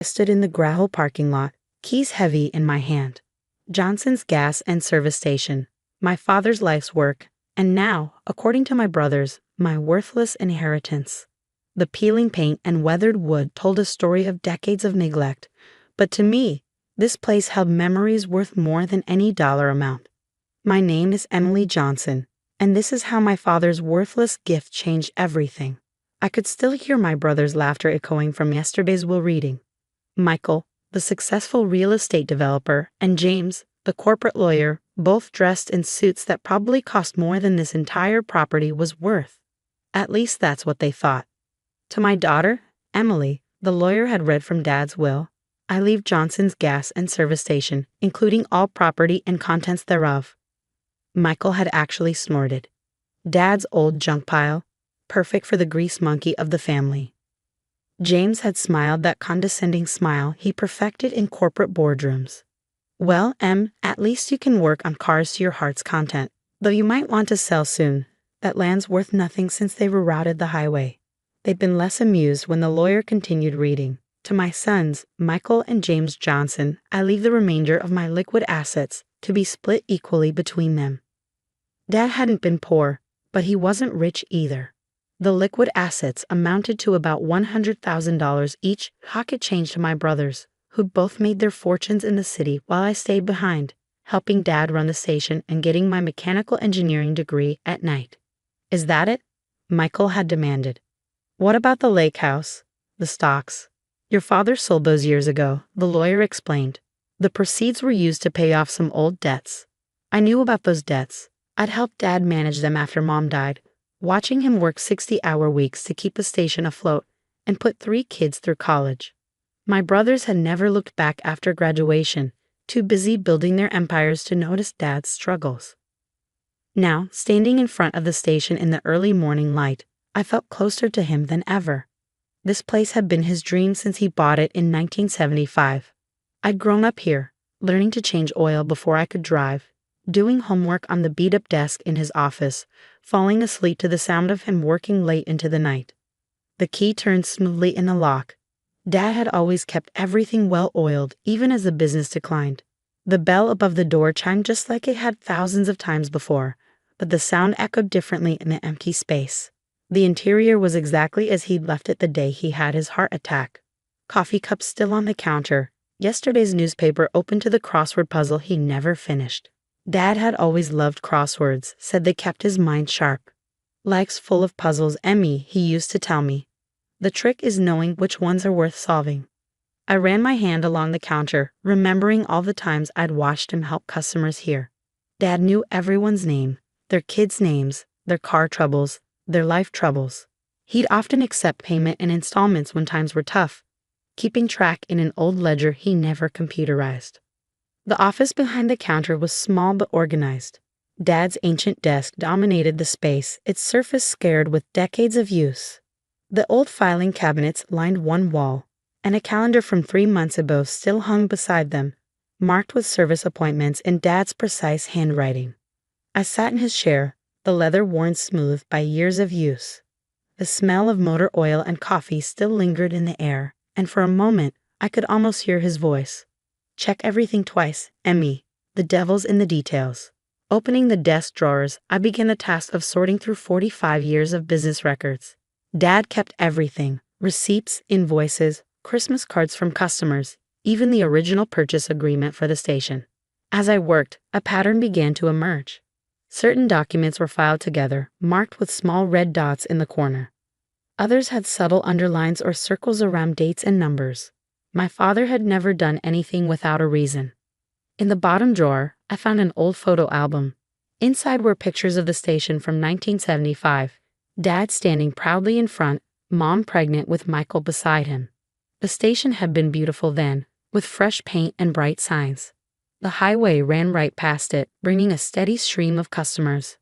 I stood in the gravel parking lot, keys heavy in my hand. Johnson's gas and service station, my father's life's work, and now, according to my brothers, my worthless inheritance. The peeling paint and weathered wood told a story of decades of neglect, but to me, this place held memories worth more than any dollar amount. My name is Emily Johnson, and this is how my father's worthless gift changed everything. I could still hear my brother's laughter echoing from yesterday's will reading. Michael, the successful real estate developer, and James, the corporate lawyer, both dressed in suits that probably cost more than this entire property was worth. At least that's what they thought. To my daughter, Emily, the lawyer had read from Dad's will, I leave Johnson's gas and service station, including all property and contents thereof. Michael had actually snorted. Dad's old junk pile, perfect for the grease monkey of the family. James had smiled that condescending smile he perfected in corporate boardrooms. Well, Em, at least you can work on cars to your heart's content, though you might want to sell soon. That land's worth nothing since they rerouted the highway. They'd been less amused when the lawyer continued reading. To my sons, Michael and James Johnson, I leave the remainder of my liquid assets to be split equally between them. Dad hadn't been poor, but he wasn't rich either. The liquid assets amounted to about $100,000 each, pocket change to my brothers, who both made their fortunes in the city while I stayed behind, helping Dad run the station and getting my mechanical engineering degree at night. Is that it? Michael had demanded. What about the lake house? The stocks? Your father sold those years ago, the lawyer explained. The proceeds were used to pay off some old debts. I knew about those debts. I'd helped Dad manage them after Mom died, watching him work 60-hour weeks to keep the station afloat and put 3 kids through college. My brothers had never looked back after graduation, too busy building their empires to notice Dad's struggles. Now, standing in front of the station in the early morning light, I felt closer to him than ever. This place had been his dream since he bought it in 1975. I'd grown up here, learning to change oil before I could drive, doing homework on the beat-up desk in his office, falling asleep to the sound of him working late into the night. The key turned smoothly in the lock. Dad had always kept everything well-oiled, even as the business declined. The bell above the door chimed just like it had thousands of times before, but the sound echoed differently in the empty space. The interior was exactly as he'd left it the day he had his heart attack. Coffee cups still on the counter, yesterday's newspaper open to the crossword puzzle he never finished. Dad had always loved crosswords, said they kept his mind sharp. Life's full of puzzles, Emmy, he used to tell me. The trick is knowing which ones are worth solving. I ran my hand along the counter, remembering all the times I'd watched him help customers here. Dad knew everyone's name, their kids' names, their car troubles, their life troubles. He'd often accept payment in installments when times were tough, keeping track in an old ledger he never computerized. The office behind the counter was small but organized. Dad's ancient desk dominated the space, its surface scarred with decades of use. The old filing cabinets lined one wall, and a calendar from 3 months ago still hung beside them, marked with service appointments in Dad's precise handwriting. I sat in his chair, the leather worn smooth by years of use. The smell of motor oil and coffee still lingered in the air, and for a moment I could almost hear his voice. Check everything twice, Emmy. The devil's in the details. Opening the desk drawers, I began the task of sorting through 45 years of business records. Dad kept everything: receipts, invoices, Christmas cards from customers, even the original purchase agreement for the station. As I worked, a pattern began to emerge. Certain documents were filed together, marked with small red dots in the corner. Others had subtle underlines or circles around dates and numbers. My father had never done anything without a reason. In the bottom drawer, I found an old photo album. Inside were pictures of the station from 1975. Dad standing proudly in front, Mom pregnant with Michael beside him. The station had been beautiful then, with fresh paint and bright signs. The highway ran right past it, bringing a steady stream of customers.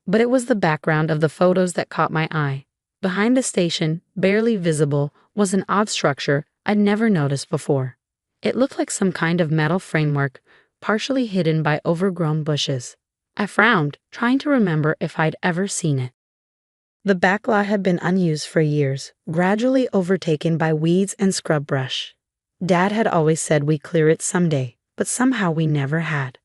But it was the background of the photos that caught my eye. Behind the station, barely visible, was an odd structure I'd never noticed before. It looked like some kind of metal framework, partially hidden by overgrown bushes. I frowned, trying to remember if I'd ever seen it. The back lot had been unused for years, gradually overtaken by weeds and scrub brush. Dad had always said we'd clear it someday, but somehow we never had.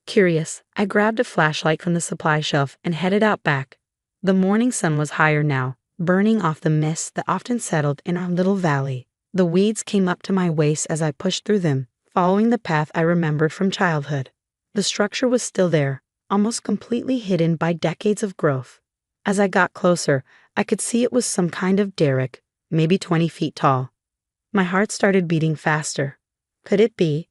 Curious, I grabbed a flashlight from the supply shelf and headed out back. The morning sun was higher now, burning off the mist that often settled in our little valley. The weeds came up to my waist as I pushed through them, following the path I remembered from childhood. The structure was still there, almost completely hidden by decades of growth. As I got closer, I could see it was some kind of derrick, maybe 20 feet tall. My heart started beating faster. Could it be?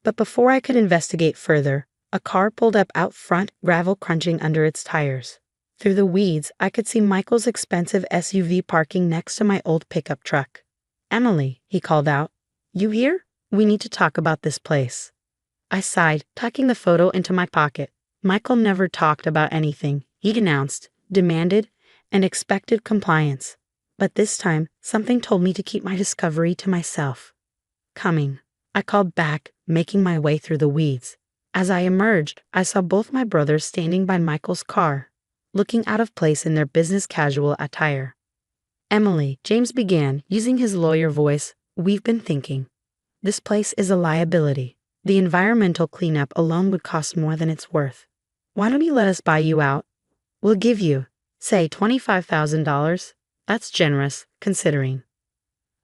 But before I could investigate further, a car pulled up out front, gravel crunching under its tires. Through the weeds, I could see Michael's expensive SUV parking next to my old pickup truck. "Emily," he called out. "You here? We need to talk about this place." I sighed, tucking the photo into my pocket. Michael never talked about anything. He announced, demanded, and expected compliance. But this time, something told me to keep my discovery to myself. "Coming," I called back, making my way through the weeds. As I emerged, I saw both my brothers standing by Michael's car, looking out of place in their business casual attire. "Emily," James began, using his lawyer voice, "we've been thinking. This place is a liability. The environmental cleanup alone would cost more than it's worth. Why don't you let us buy you out? We'll give you, say, $25,000. That's generous, considering."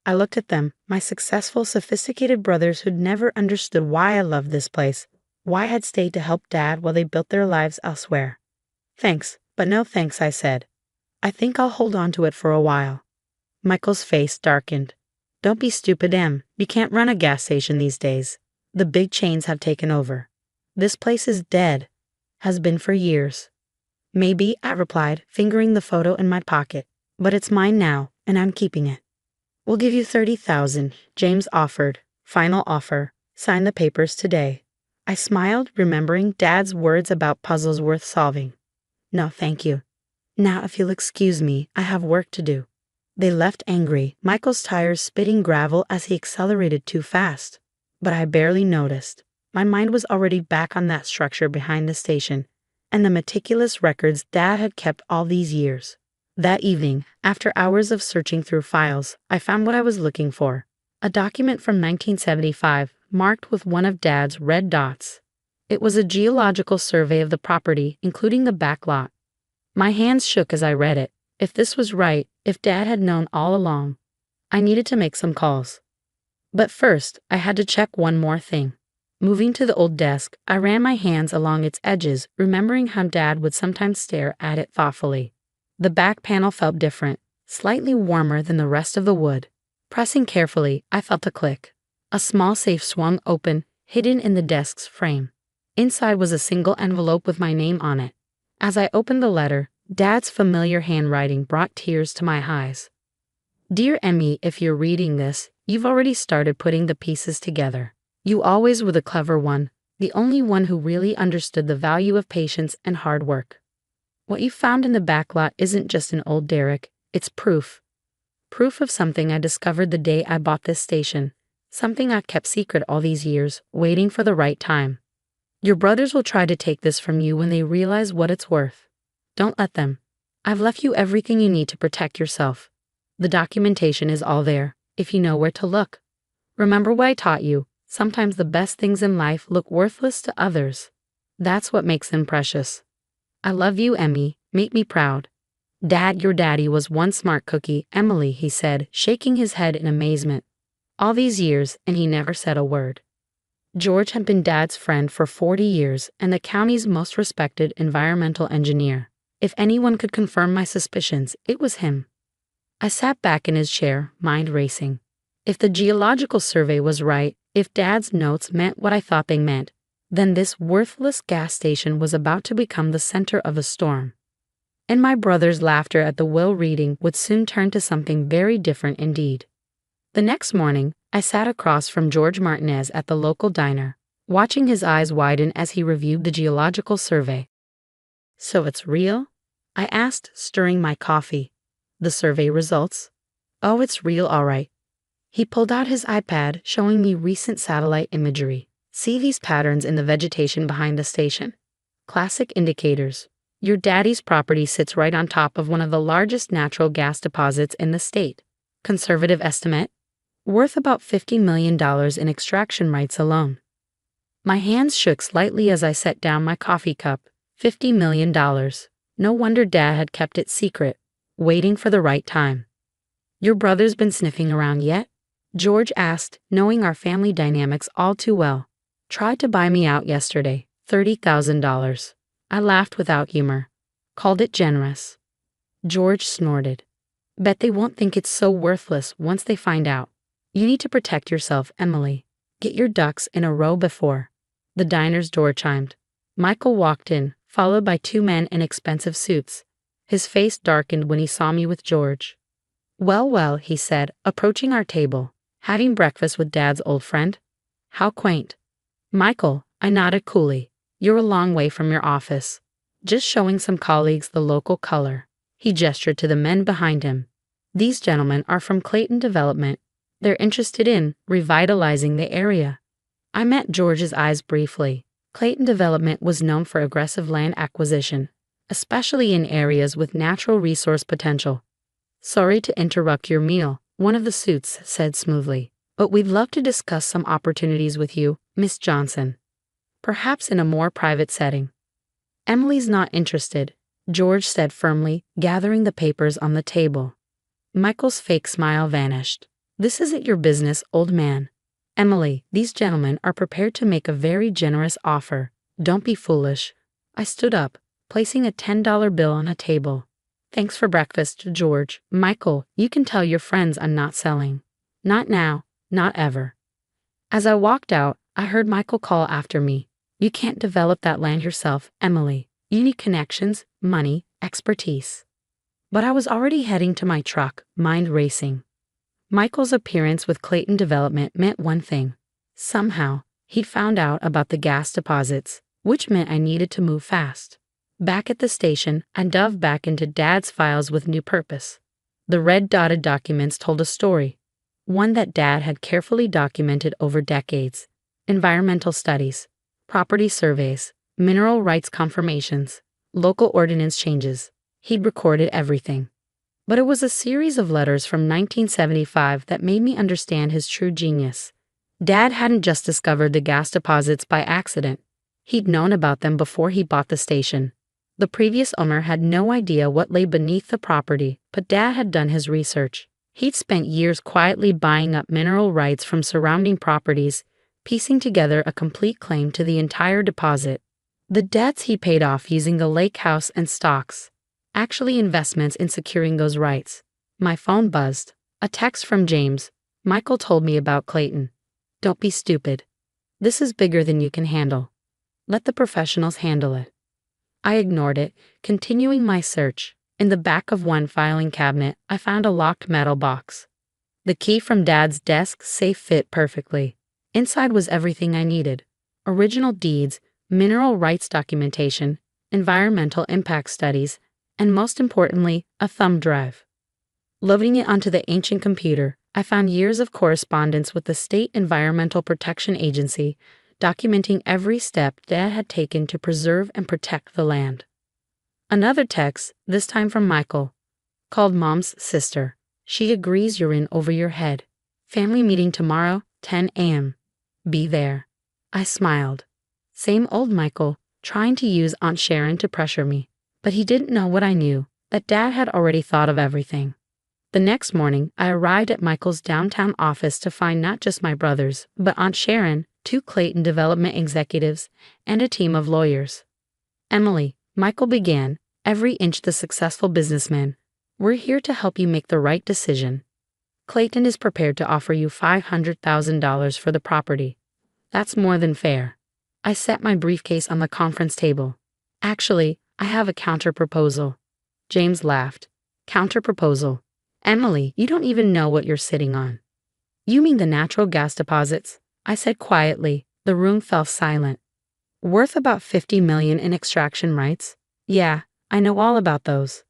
I looked at them, my successful, sophisticated brothers who'd never understood why I loved this place, why I had stayed to help Dad while they built their lives elsewhere. "Thanks, but no thanks," I said. "I think I'll hold on to it for a while." Michael's face darkened. "Don't be stupid, Em. You can't run a gas station these days. The big chains have taken over. This place is dead. Has been for years." "Maybe," I replied, fingering the photo in my pocket. "But it's mine now, and I'm keeping it." "We'll give you $30,000, James offered. "Final offer. Sign the papers today." I smiled, remembering Dad's words about puzzles worth solving. "No, thank you. Now, if you'll excuse me, I have work to do." They left angry, Michael's tires spitting gravel as he accelerated too fast. But I barely noticed. My mind was already back on that structure behind the station, and the meticulous records Dad had kept all these years. That evening, after hours of searching through files, I found what I was looking for. A document from 1975, marked with one of Dad's red dots. It was a geological survey of the property, including the back lot. My hands shook as I read it. If this was right, if Dad had known all along, I needed to make some calls. But first, I had to check one more thing. Moving to the old desk, I ran my hands along its edges, remembering how Dad would sometimes stare at it thoughtfully. The back panel felt different, slightly warmer than the rest of the wood. Pressing carefully, I felt a click. A small safe swung open, hidden in the desk's frame. Inside was a single envelope with my name on it. As I opened the letter, Dad's familiar handwriting brought tears to my eyes. "Dear Emmy, if you're reading this, you've already started putting the pieces together. You always were the clever one, the only one who really understood the value of patience and hard work. What you found in the back lot isn't just an old derrick, it's proof. Proof of something I discovered the day I bought this station, something I kept secret all these years, waiting for the right time. Your brothers will try to take this from you when they realize what it's worth. Don't let them. I've left you everything you need to protect yourself. The documentation is all there, if you know where to look. Remember what I taught you, sometimes the best things in life look worthless to others. That's what makes them precious. I love you, Emmy. Make me proud." "Dad, your daddy was one smart cookie, Emily," he said, shaking his head in amazement. "All these years, and he never said a word." George had been Dad's friend for 40 years and the county's most respected environmental engineer. If anyone could confirm my suspicions, it was him. I sat back in his chair, mind racing. If the geological survey was right, if Dad's notes meant what I thought they meant, then this worthless gas station was about to become the center of a storm. And my brother's laughter at the will reading would soon turn to something very different indeed. The next morning, I sat across from George Martinez at the local diner, watching his eyes widen as he reviewed the geological survey. "So it's real?" I asked, stirring my coffee. "The survey results?" "Oh, it's real, all right." He pulled out his iPad, showing me recent satellite imagery. "See these patterns in the vegetation behind the station? Classic indicators. Your daddy's property sits right on top of one of the largest natural gas deposits in the state. Conservative estimate? worth about $50 million in extraction rights alone. My hands shook slightly as I set down my coffee cup. $50 million. No wonder Dad had kept it secret, waiting for the right time. Your brother's been sniffing around yet? George asked, knowing our family dynamics all too well. Tried to buy me out yesterday, $30,000. I laughed without humor. Called it generous. George snorted. Bet they won't think it's so worthless once they find out. You need to protect yourself, Emily. Get your ducks in a row before. The diner's door chimed. Michael walked in, followed by two men in expensive suits. His face darkened when he saw me with George. Well, well, he said, approaching our table. Having breakfast with Dad's old friend? How quaint. Michael, I nodded coolly. You're a long way from your office. Just showing some colleagues the local color. He gestured to the men behind him. These gentlemen are from Clayton Development. They're interested in revitalizing the area. I met George's eyes briefly. Clayton Development was known for aggressive land acquisition, especially in areas with natural resource potential. Sorry to interrupt your meal, one of the suits said smoothly, but we'd love to discuss some opportunities with you, Miss Johnson. Perhaps in a more private setting. Emily's not interested, George said firmly, gathering the papers on the table. Michael's fake smile vanished. This isn't your business, old man. Emily, these gentlemen are prepared to make a very generous offer. Don't be foolish. I stood up, placing a $10 bill on a table. Thanks for breakfast, George. Michael, you can tell your friends I'm not selling. Not now, not ever. As I walked out, I heard Michael call after me. You can't develop that land yourself, Emily. You need connections, money, expertise. But I was already heading to my truck, mind racing. Michael's appearance with Clayton Development meant one thing. Somehow, he'd found out about the gas deposits, which meant I needed to move fast. Back at the station, I dove back into Dad's files with new purpose. The red-dotted documents told a story, one that Dad had carefully documented over decades. Environmental studies, property surveys, mineral rights confirmations, local ordinance changes. He'd recorded everything. But it was a series of letters from 1975 that made me understand his true genius. Dad hadn't just discovered the gas deposits by accident. He'd known about them before he bought the station. The previous owner had no idea what lay beneath the property, but Dad had done his research. He'd spent years quietly buying up mineral rights from surrounding properties, piecing together a complete claim to the entire deposit. The debts he paid off using the lake house and stocks. Actually investments in securing those rights. My phone buzzed. A text from James. Michael told me about Clayton. Don't be stupid. This is bigger than you can handle. Let the professionals handle it. I ignored it, continuing my search. In the back of one filing cabinet, I found a locked metal box. The key from Dad's desk safe fit perfectly. Inside was everything I needed. Original deeds, mineral rights documentation, environmental impact studies, and most importantly, a thumb drive. Loading it onto the ancient computer, I found years of correspondence with the State Environmental Protection Agency, documenting every step Dad had taken to preserve and protect the land. Another text, this time from Michael. Called Mom's sister. She agrees you're in over your head. Family meeting tomorrow, 10 a.m. Be there. I smiled. Same old Michael, trying to use Aunt Sharon to pressure me. But he didn't know what I knew, that Dad had already thought of everything. The next morning, I arrived at Michael's downtown office to find not just my brothers, but Aunt Sharon, 2 Clayton Development executives, and a team of lawyers. Emily, Michael began, every inch the successful businessman. We're here to help you make the right decision. Clayton is prepared to offer you $500,000 for the property. That's more than fair. I set my briefcase on the conference table. Actually, I have a counter-proposal. James laughed. Counter-proposal. Emily, you don't even know what you're sitting on. You mean the natural gas deposits? I said quietly. The room fell silent. Worth about $50 million in extraction rights? Yeah, I know all about those.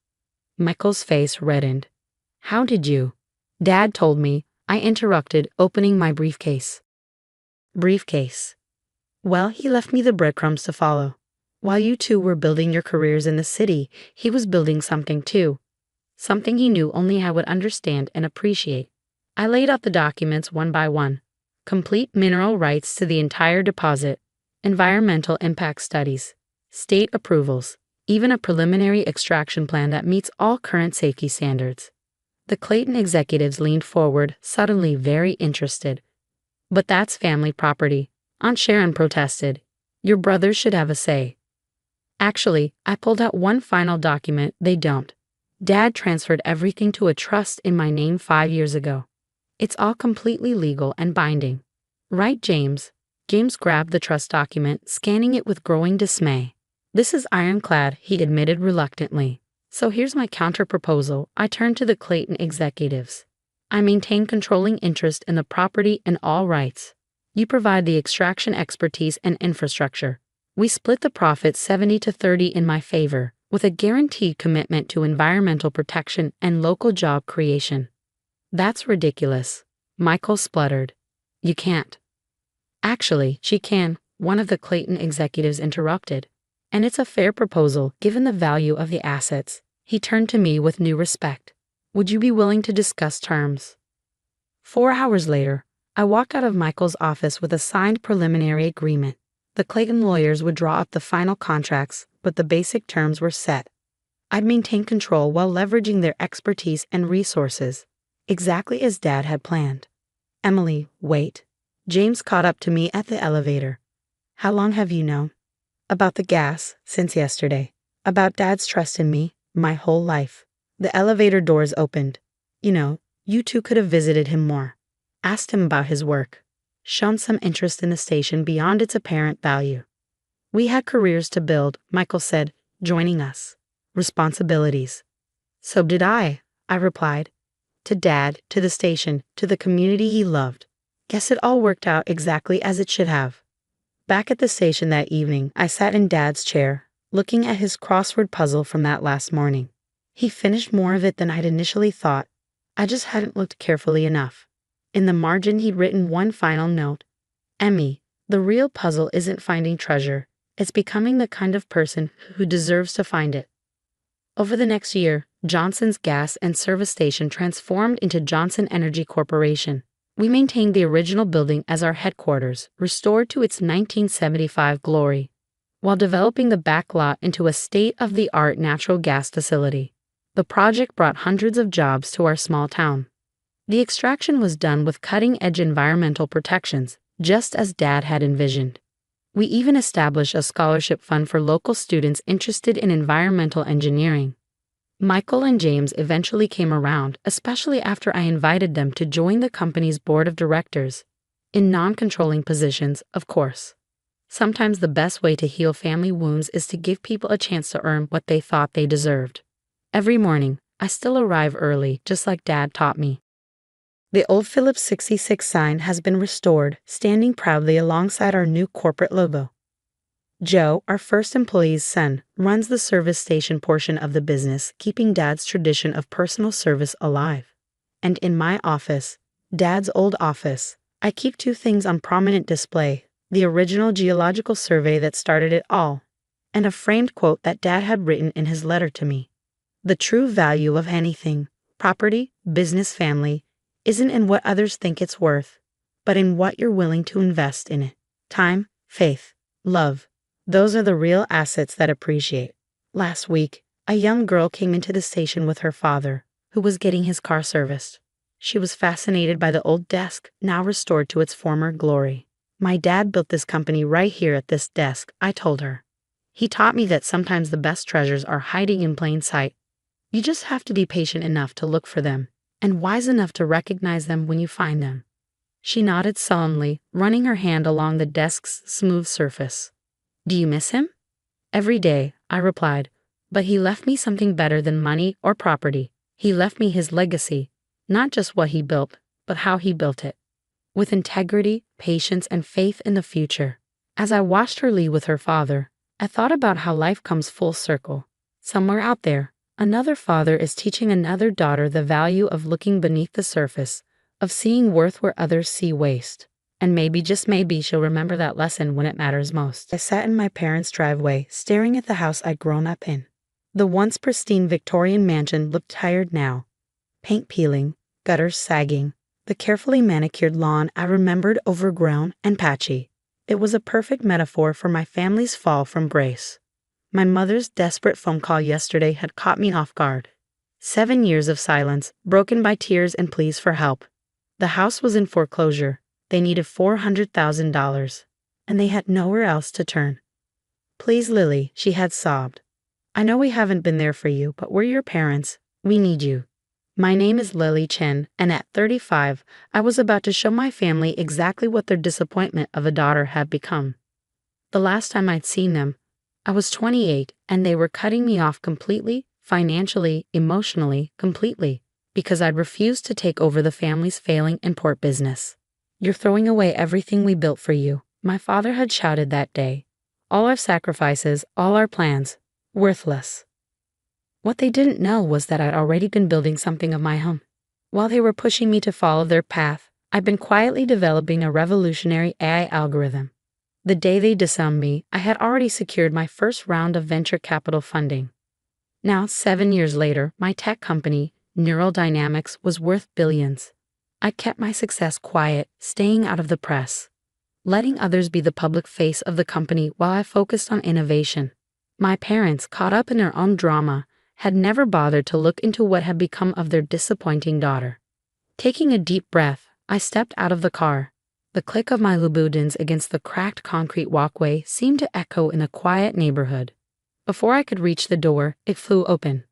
Michael's face reddened. How did you? Dad told me, I interrupted, opening my briefcase. Briefcase. Well, he left me the breadcrumbs to follow. While you two were building your careers in the city, he was building something too. Something he knew only I would understand and appreciate. I laid out the documents one by one. Complete mineral rights to the entire deposit, environmental impact studies, state approvals, even a preliminary extraction plan that meets all current safety standards. The Clayton executives leaned forward, suddenly very interested. But that's family property, Aunt Sharon protested. Your brothers should have a say. Actually, I pulled out one final document they don't. Dad transferred everything to a trust in my name 5 years ago. It's all completely legal and binding. Right, James? James grabbed the trust document, scanning it with growing dismay. This is ironclad, he admitted reluctantly. So here's my counter-proposal. I turned to the Clayton executives. I maintain controlling interest in the property and all rights. You provide the extraction expertise and infrastructure. We split the profits 70-30 in my favor, with a guaranteed commitment to environmental protection and local job creation. That's ridiculous, Michael spluttered. You can't. Actually, she can, one of the Clayton executives interrupted. And it's a fair proposal given the value of the assets. He turned to me with new respect. Would you be willing to discuss terms? 4 hours later, I walked out of Michael's office with a signed preliminary agreement. The Clayton lawyers would draw up the final contracts, but the basic terms were set. I'd maintain control while leveraging their expertise and resources, exactly as Dad had planned. Emily, wait. James caught up to me at the elevator. How long have you known? About the gas, since yesterday. About Dad's trust in me, my whole life. The elevator doors opened. You two could have visited him more. Asked him about his work. Shown some interest in the station beyond its apparent value. We had careers to build, Michael said, joining us. Responsibilities. So did I replied. To Dad, to the station, to the community he loved. Guess it all worked out exactly as it should have. Back at the station that evening, I sat in Dad's chair, looking at his crossword puzzle from that last morning. He finished more of it than I'd initially thought. I just hadn't looked carefully enough. In the margin he'd written one final note. Emmy, the real puzzle isn't finding treasure, it's becoming the kind of person who deserves to find it. Over the next year, Johnson's gas and service station transformed into Johnson Energy Corporation. We maintained the original building as our headquarters, restored to its 1975 glory, while developing the back lot into a state-of-the-art natural gas facility. The project brought hundreds of jobs to our small town. The extraction was done with cutting-edge environmental protections, just as Dad had envisioned. We even established a scholarship fund for local students interested in environmental engineering. Michael and James eventually came around, especially after I invited them to join the company's board of directors. In non-controlling positions, of course. Sometimes the best way to heal family wounds is to give people a chance to earn what they thought they deserved. Every morning, I still arrive early, just like Dad taught me. The old Phillips 66 sign has been restored, standing proudly alongside our new corporate logo. Joe, our first employee's son, runs the service station portion of the business, keeping Dad's tradition of personal service alive. And in my office, Dad's old office, I keep two things on prominent display: the original geological survey that started it all, and a framed quote that Dad had written in his letter to me. The true value of anything, property, business, family, isn't in what others think it's worth, but in what you're willing to invest in it. Time, faith, love. Those are the real assets that appreciate. Last week, a young girl came into the station with her father, who was getting his car serviced. She was fascinated by the old desk, now restored to its former glory. My dad built this company right here at this desk, I told her. He taught me that sometimes the best treasures are hiding in plain sight. You just have to be patient enough to look for them, and wise enough to recognize them when you find them. She nodded solemnly, running her hand along the desk's smooth surface. Do you miss him? Every day, I replied, but he left me something better than money or property. He left me his legacy, not just what he built, but how he built it. With integrity, patience, and faith in the future. As I watched her leave with her father, I thought about how life comes full circle. Somewhere out there, another father is teaching another daughter the value of looking beneath the surface, of seeing worth where others see waste. And maybe, just maybe, she'll remember that lesson when it matters most. I sat in my parents' driveway, staring at the house I'd grown up in. The once pristine Victorian mansion looked tired now. Paint peeling, gutters sagging, The carefully manicured lawn I remembered overgrown and patchy. It was a perfect metaphor for my family's fall from grace. My mother's desperate phone call yesterday had caught me off guard. 7 years of silence, broken by tears and pleas for help. The house was in foreclosure. They needed $400,000, and they had nowhere else to turn. Please, Lily, she had sobbed. I know we haven't been there for you, but we're your parents. We need you. My name is Lily Chen, and at 35, I was about to show my family exactly what their disappointment of a daughter had become. The last time I'd seen them, I was 28, and they were cutting me off completely, financially, emotionally, completely, because I'd refused to take over the family's failing import business. You're throwing away everything we built for you, my father had shouted that day. All our sacrifices, all our plans, worthless. What they didn't know was that I'd already been building something of my own. While they were pushing me to follow their path, I'd been quietly developing a revolutionary AI algorithm. The day they disowned me, I had already secured my first round of venture capital funding. Now, 7 years later, my tech company, Neural Dynamics, was worth billions. I kept my success quiet, staying out of the press, letting others be the public face of the company while I focused on innovation. My parents, caught up in their own drama, had never bothered to look into what had become of their disappointing daughter. Taking a deep breath, I stepped out of the car. The click of my Louboutins against the cracked concrete walkway seemed to echo in a quiet neighborhood. Before I could reach the door, it flew open.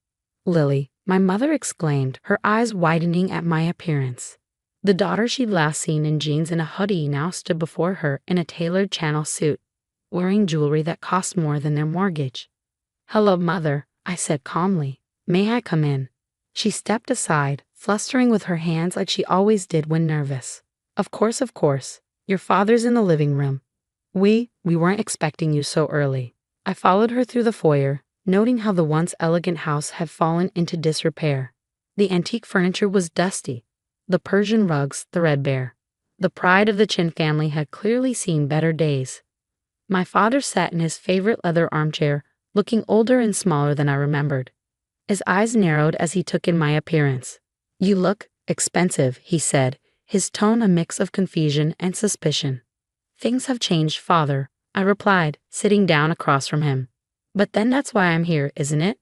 Lily, my mother exclaimed, her eyes widening at my appearance. The daughter she'd last seen in jeans and a hoodie now stood before her in a tailored Channel suit, wearing jewelry that cost more than their mortgage. Hello, Mother, I said calmly. May I come in? She stepped aside, flustering with her hands like she always did when nervous. Of course. Your father's in the living room. We weren't expecting you so early. I followed her through the foyer, noting how the once elegant house had fallen into disrepair. The antique furniture was dusty, the Persian rugs threadbare. The pride of the Chin family had clearly seen better days. My father sat in his favorite leather armchair, looking older and smaller than I remembered. His eyes narrowed as he took in my appearance. You look expensive, he said, his tone a mix of confusion and suspicion. Things have changed, Father, I replied, sitting down across from him. But then that's why I'm here, isn't it?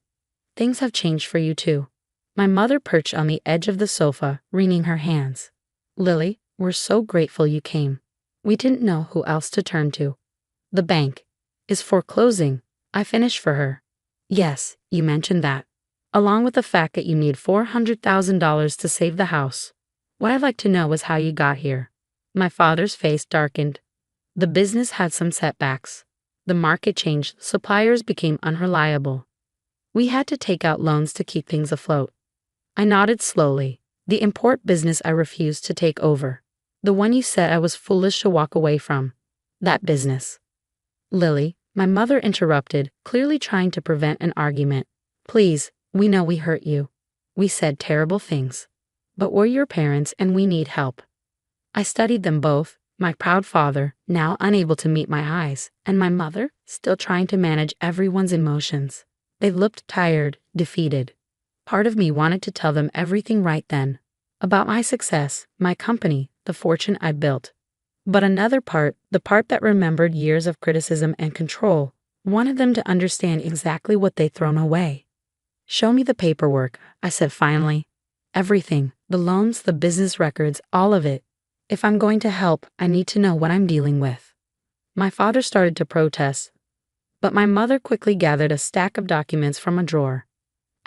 Things have changed for you too. My mother perched on the edge of the sofa, wringing her hands. Lily, we're so grateful you came. We didn't know who else to turn to. The bank is foreclosing, I finished for her. Yes, you mentioned that. Along with the fact that you need $400,000 to save the house. What I'd like to know is how you got here. My father's face darkened. The business had some setbacks. The market changed, suppliers became unreliable. We had to take out loans to keep things afloat. I nodded slowly. The import business I refused to take over. The one you said I was foolish to walk away from. That business. Lily, my mother interrupted, clearly trying to prevent an argument. Please, we know we hurt you. We said terrible things. But we're your parents and we need help. I studied them both, my proud father, now unable to meet my eyes, and my mother, still trying to manage everyone's emotions. They looked tired, defeated. Part of me wanted to tell them everything right then. About my success, my company, the fortune I built. But another part, the part that remembered years of criticism and control, wanted them to understand exactly what they'd thrown away. Show me the paperwork, I said finally. Everything, the loans, the business records, all of it. If I'm going to help, I need to know what I'm dealing with. My father started to protest, but my mother quickly gathered a stack of documents from a drawer.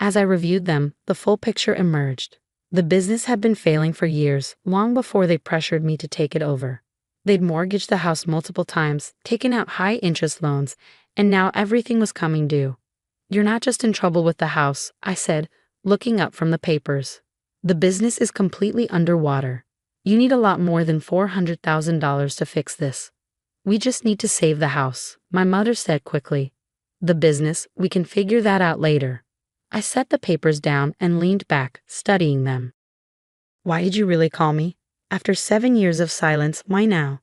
As I reviewed them, the full picture emerged. The business had been failing for years, long before they pressured me to take it over. They'd mortgaged the house multiple times, taken out high-interest loans, and now everything was coming due. You're not just in trouble with the house, I said, looking up from the papers. The business is completely underwater. You need a lot more than $400,000 to fix this. We just need to save the house, my mother said quickly. The business, we can figure that out later. I set the papers down and leaned back, studying them. Why did you really call me? After 7 years of silence, why now?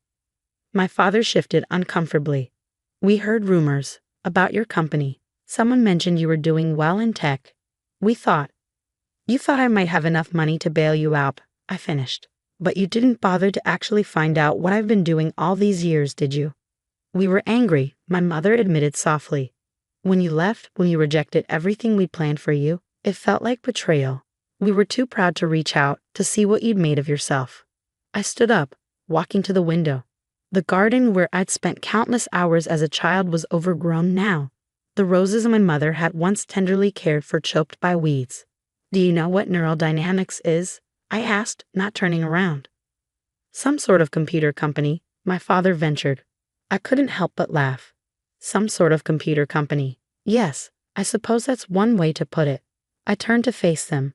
My father shifted uncomfortably. We heard rumors about your company. Someone mentioned you were doing well in tech. You thought I might have enough money to bail you out, I finished. But you didn't bother to actually find out what I've been doing all these years, did you? We were angry, my mother admitted softly. When you left, when you rejected everything we planned for you, it felt like betrayal. We were too proud to reach out, to see what you'd made of yourself. I stood up, walking to the window. The garden where I'd spent countless hours as a child was overgrown now. The roses my mother had once tenderly cared for choked by weeds. Do you know what neural dynamics is? I asked, not turning around. Some sort of computer company, my father ventured. I couldn't help but laugh. Some sort of computer company. Yes, I suppose that's one way to put it. I turned to face them.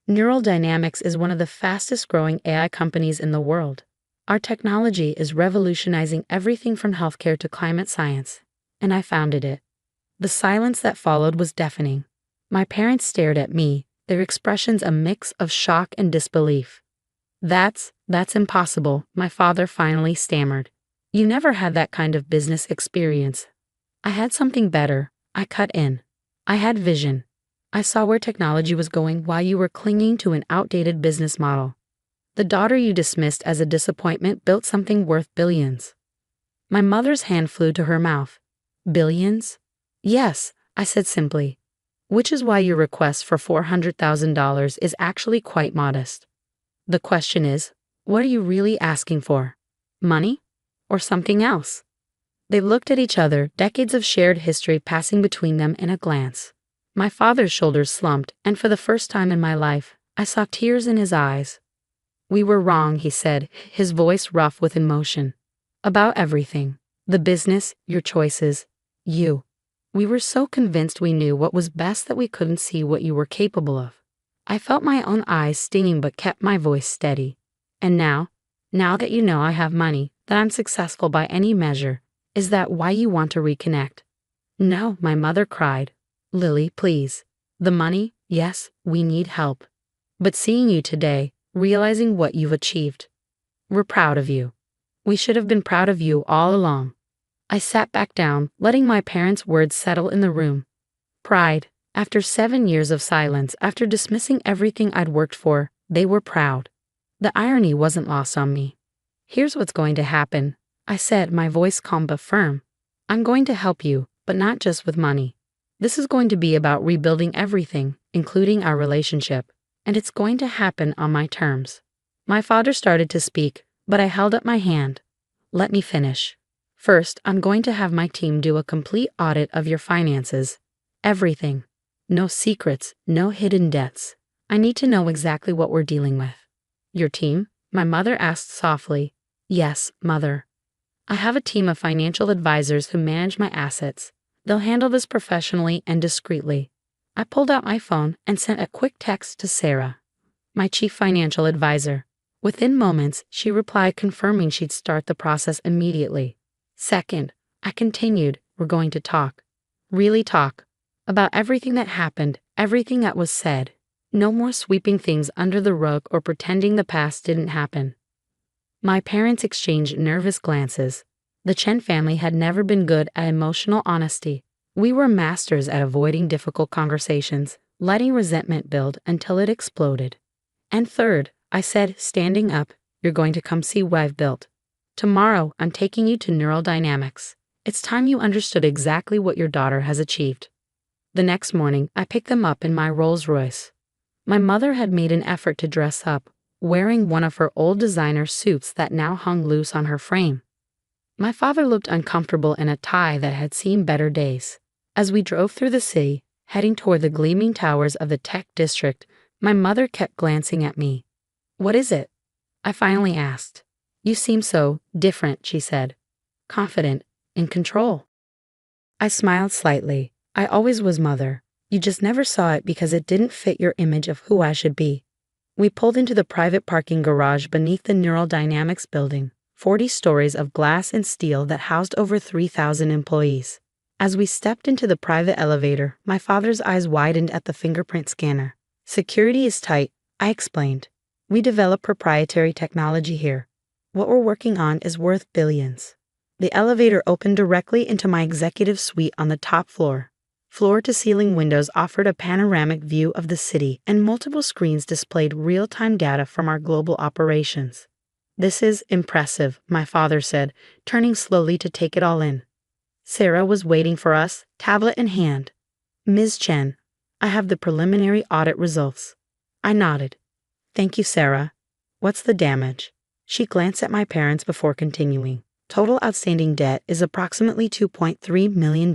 Neural Dynamics is one of the fastest growing AI companies in the world. Our technology is revolutionizing everything from healthcare to climate science, and I founded it. The silence that followed was deafening. My parents stared at me, their expressions a mix of shock and disbelief. That's impossible, my father finally stammered. You never had that kind of business experience. I had something better. I cut in. I had vision. I saw where technology was going while you were clinging to an outdated business model. The daughter you dismissed as a disappointment built something worth billions. My mother's hand flew to her mouth. Billions? Yes, I said simply. Which is why your request for $400,000 is actually quite modest. The question is, what are you really asking for? Money? Or something else? They looked at each other, decades of shared history passing between them in a glance. My father's shoulders slumped, and for the first time in my life, I saw tears in his eyes. We were wrong, he said, his voice rough with emotion. About everything. The business, your choices, you. We were so convinced we knew what was best that we couldn't see what you were capable of. I felt my own eyes stinging but kept my voice steady. And now that you know I have money, that I'm successful by any measure, is that why you want to reconnect? No, my mother cried. Lily, please. The money, yes, we need help. But seeing you today, realizing what you've achieved. We're proud of you. We should have been proud of you all along. I sat back down, letting my parents' words settle in the room. Pride. After 7 years of silence, after dismissing everything I'd worked for, they were proud. The irony wasn't lost on me. Here's what's going to happen, I said, my voice calm but firm. I'm going to help you, but not just with money. This is going to be about rebuilding everything, including our relationship, and it's going to happen on my terms. My father started to speak, but I held up my hand. Let me finish. First, I'm going to have my team do a complete audit of your finances. Everything. No secrets, no hidden debts. I need to know exactly what we're dealing with. Your team? My mother asked softly. Yes, mother. I have a team of financial advisors who manage my assets. They'll handle this professionally and discreetly. I pulled out my phone and sent a quick text to Sarah, my chief financial advisor. Within moments, she replied confirming she'd start the process immediately. Second, I continued, we're going to talk. Really talk. About everything that happened, everything that was said. No more sweeping things under the rug or pretending the past didn't happen. My parents exchanged nervous glances. The Chen family had never been good at emotional honesty. We were masters at avoiding difficult conversations, letting resentment build until it exploded. And third, I said, standing up, you're going to come see what I've built. Tomorrow, I'm taking you to Neural Dynamics. It's time you understood exactly what your daughter has achieved. The next morning, I picked them up in my Rolls Royce. My mother had made an effort to dress up, wearing one of her old designer suits that now hung loose on her frame. My father looked uncomfortable in a tie that had seen better days. As we drove through the city, heading toward the gleaming towers of the tech district, my mother kept glancing at me. What is it? I finally asked. You seem so different, she said. Confident, in control. I smiled slightly. I always was, mother. You just never saw it because it didn't fit your image of who I should be. We pulled into the private parking garage beneath the Neural Dynamics building, 40 stories of glass and steel that housed over 3,000 employees. As we stepped into the private elevator, my father's eyes widened at the fingerprint scanner. Security is tight, I explained. We develop proprietary technology here. What we're working on is worth billions. The elevator opened directly into my executive suite on the top floor. Floor-to-ceiling windows offered a panoramic view of the city, and multiple screens displayed real-time data from our global operations. "This is impressive," my father said, turning slowly to take it all in. Sarah was waiting for us, tablet in hand. "Ms. Chen, I have the preliminary audit results." I nodded. "Thank you, Sarah. What's the damage?" She glanced at my parents before continuing. "Total outstanding debt is approximately $2.3 million,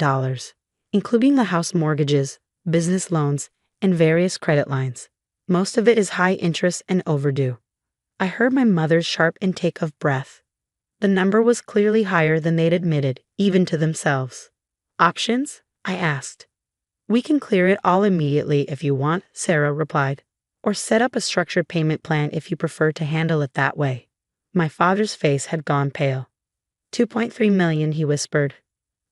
including the house mortgages, business loans, and various credit lines. Most of it is high interest and overdue." I heard my mother's sharp intake of breath. The number was clearly higher than they'd admitted, even to themselves. "Options?" I asked. "We can clear it all immediately if you want," Sarah replied, "or set up a structured payment plan if you prefer to handle it that way." My father's face had gone pale. $2.3 million, he whispered.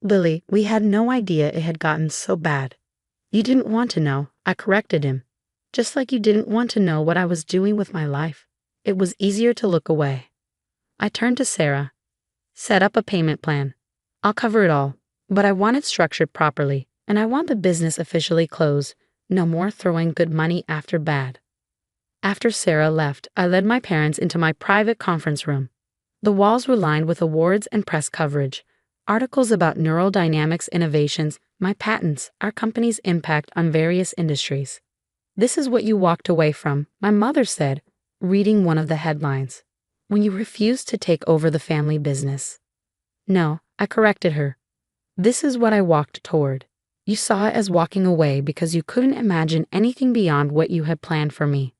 "Lily, we had no idea it had gotten so bad." "You didn't want to know," I corrected him. "Just like you didn't want to know what I was doing with my life. It was easier to look away." I turned to Sarah. "Set up a payment plan. I'll cover it all, but I want it structured properly, and I want the business officially closed. No more throwing good money after bad." After Sarah left, I led my parents into my private conference room. The walls were lined with awards and press coverage, articles about neural dynamics innovations, my patents, our company's impact on various industries. "This is what you walked away from," my mother said, reading one of the headlines, "when you refused to take over the family business." "No," I corrected her. "This is what I walked toward. You saw it as walking away because you couldn't imagine anything beyond what you had planned for me."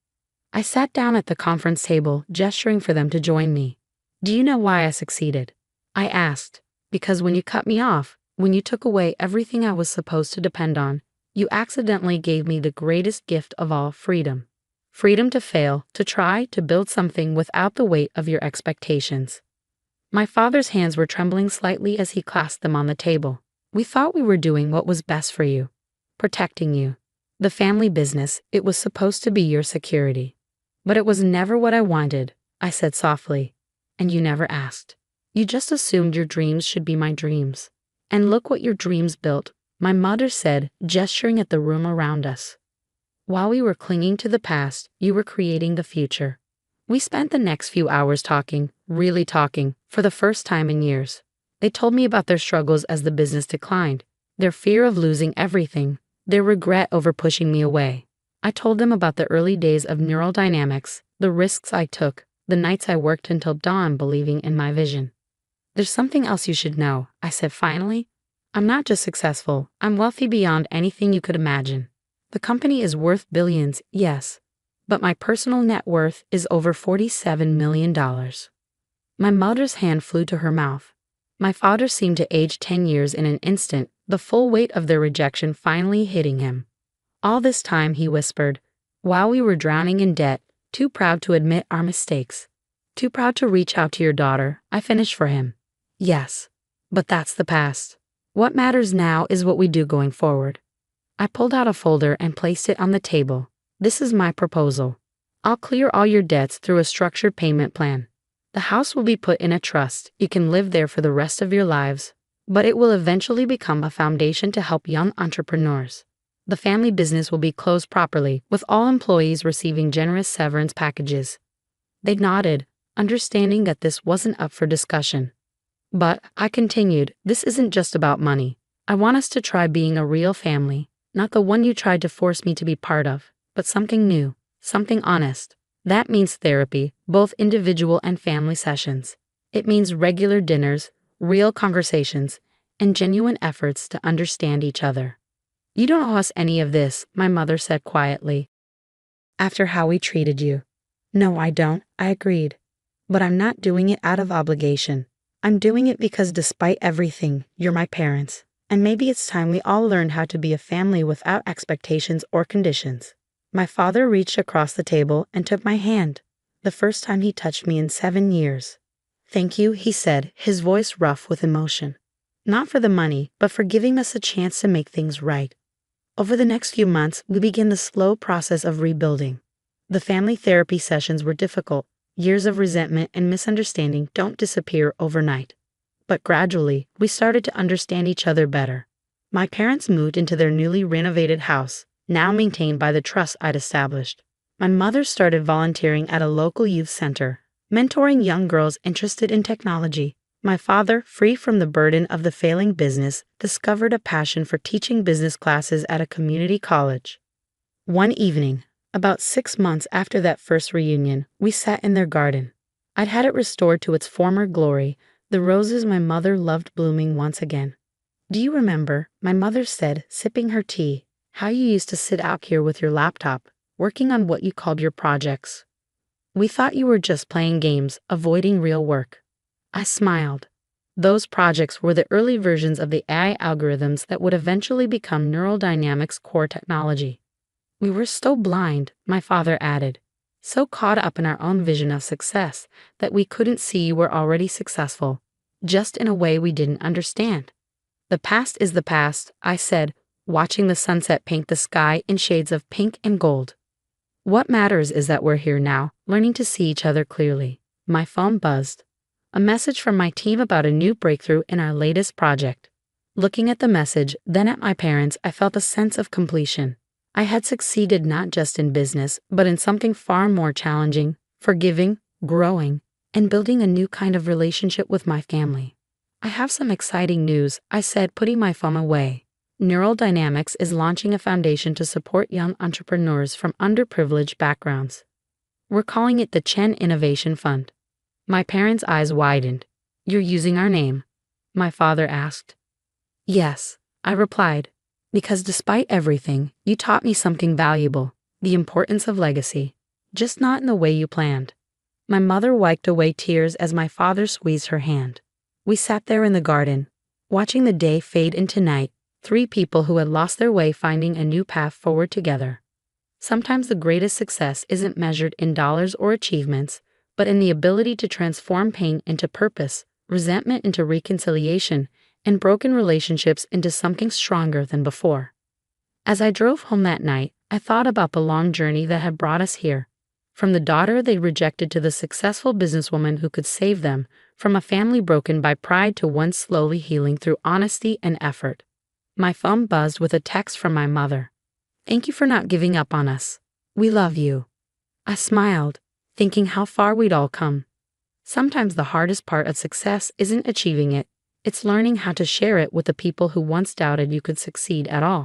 I sat down at the conference table, gesturing for them to join me. "Do you know why I succeeded?" I asked. "Because when you cut me off, when you took away everything I was supposed to depend on, you accidentally gave me the greatest gift of all, freedom. Freedom to fail, to try, to build something without the weight of your expectations." My father's hands were trembling slightly as he clasped them on the table. "We thought we were doing what was best for you, protecting you. The family business, it was supposed to be your security. But it was never what I wanted," I said softly. "And you never asked. You just assumed your dreams should be my dreams. And look what your dreams built," my mother said, gesturing at the room around us. "While we were clinging to the past, you were creating the future." We spent the next few hours talking, really talking, for the first time in years. They told me about their struggles as the business declined, their fear of losing everything, their regret over pushing me away. I told them about the early days of neural dynamics, the risks I took, the nights I worked until dawn believing in my vision. "There's something else you should know," I said finally. "I'm not just successful, I'm wealthy beyond anything you could imagine. The company is worth billions, yes, but my personal net worth is over $47 million. My mother's hand flew to her mouth. My father seemed to age 10 years in an instant, the full weight of their rejection finally hitting him. "All this time," he whispered, "while we were drowning in debt, too proud to admit our mistakes, too proud to reach out to your daughter," I finished for him. "Yes, but that's the past. What matters now is what we do going forward." I pulled out a folder and placed it on the table. "This is my proposal. I'll clear all your debts through a structured payment plan. The house will be put in a trust. You can live there for the rest of your lives, but it will eventually become a foundation to help young entrepreneurs. The family business will be closed properly, with all employees receiving generous severance packages." They nodded, understanding that this wasn't up for discussion. "But," I continued, "this isn't just about money. I want us to try being a real family, not the one you tried to force me to be part of, but something new, something honest. That means therapy, both individual and family sessions. It means regular dinners, real conversations, and genuine efforts to understand each other." "You don't owe us any of this," my mother said quietly. "After how we treated you." "No, I don't," I agreed. "But I'm not doing it out of obligation. I'm doing it because despite everything, you're my parents. And maybe it's time we all learned how to be a family without expectations or conditions." My father reached across the table and took my hand, the first time he touched me in 7 years. "Thank you," he said, his voice rough with emotion. "Not for the money, but for giving us a chance to make things right." Over the next few months, we began the slow process of rebuilding. The family therapy sessions were difficult. Years of resentment and misunderstanding don't disappear overnight. But gradually, we started to understand each other better. My parents moved into their newly renovated house, now maintained by the trust I'd established. My mother started volunteering at a local youth center, mentoring young girls interested in technology. My father, free from the burden of the failing business, discovered a passion for teaching business classes at a community college. One evening, about 6 months after that first reunion, we sat in their garden. I'd had it restored to its former glory, the roses my mother loved blooming once again. "Do you remember," my mother said, sipping her tea, "how you used to sit out here with your laptop, working on what you called your projects? We thought you were just playing games, avoiding real work." I smiled. Those projects were the early versions of the AI algorithms that would eventually become neural dynamics core technology. "We were so blind," my father added, "so caught up in our own vision of success that we couldn't see you were already successful, just in a way we didn't understand." "The past is the past," I said, watching the sunset paint the sky in shades of pink and gold. "What matters is that we're here now, learning to see each other clearly." My phone buzzed. A message from my team about a new breakthrough in our latest project. Looking at the message, then at my parents, I felt a sense of completion. I had succeeded not just in business, but in something far more challenging, forgiving, growing, and building a new kind of relationship with my family. "I have some exciting news," I said, putting my phone away. Neural Dynamics is launching a foundation to support young entrepreneurs from underprivileged backgrounds. We're calling it the Chen Innovation Fund. My parents' eyes widened. "You're using our name?" my father asked. "Yes," I replied, "because despite everything, you taught me something valuable, the importance of legacy, just not in the way you planned." My mother wiped away tears as my father squeezed her hand. We sat there in the garden, watching the day fade into night, three people who had lost their way finding a new path forward together. Sometimes the greatest success isn't measured in dollars or achievements, but in the ability to transform pain into purpose, resentment into reconciliation, and broken relationships into something stronger than before. As I drove home that night, I thought about the long journey that had brought us here. From the daughter they rejected to the successful businesswoman who could save them, from a family broken by pride to one slowly healing through honesty and effort. My phone buzzed with a text from my mother. "Thank you for not giving up on us. We love you." I smiled, thinking how far we'd all come. Sometimes the hardest part of success isn't achieving it, it's learning how to share it with the people who once doubted you could succeed at all.